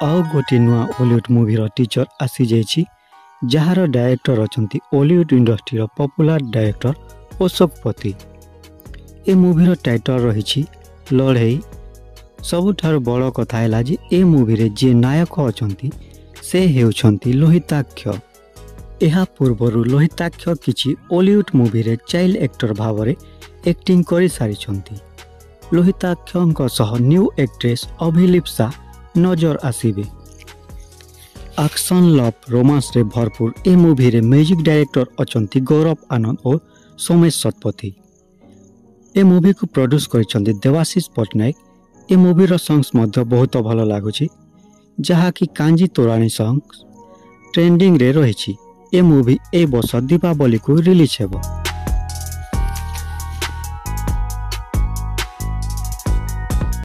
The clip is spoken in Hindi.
आउ गोटे नुआ हॉलीवुड मूवीर टीचर आसी जाइछि जार डायरेक्टर अछंती Hollywood industry popular director Ashok Pati. ए मूवीर टाइटल रही लड़ई। सबुठार बड़ कथा है जे ए मूवी रे जे नायक अछंती से हेउछंती लोहिताक्ष। एहा पूर्वरु लोहिताक्ष किछि हॉलीवुड मूवी रे चाइल्ड एक्टर भाव रे एक्टिंग करि सारिछंती। लोहिताक्षଙ୍କ सह न्यू एक्ट्रेस अभिलिप्सा नजर आसीबे। एक्शन लव रोमांस रे भरपूर ए मूवी रे म्यूजिक डायरेक्टर अछंती गौरव आनंद और सोमेश शतपथी। ए मूवी को प्रोड्यूस करिसंती देवाशीष पटनायक। ए मूवी रो सॉन्ग्स मध्य बहुत भलो लागुछि जहा कि कांजी तोराणी सॉन्ग्स ट्रेंडिंग रे रहिछि। ए मूवी ए वर्ष दीपावली को रिलीज हेबो।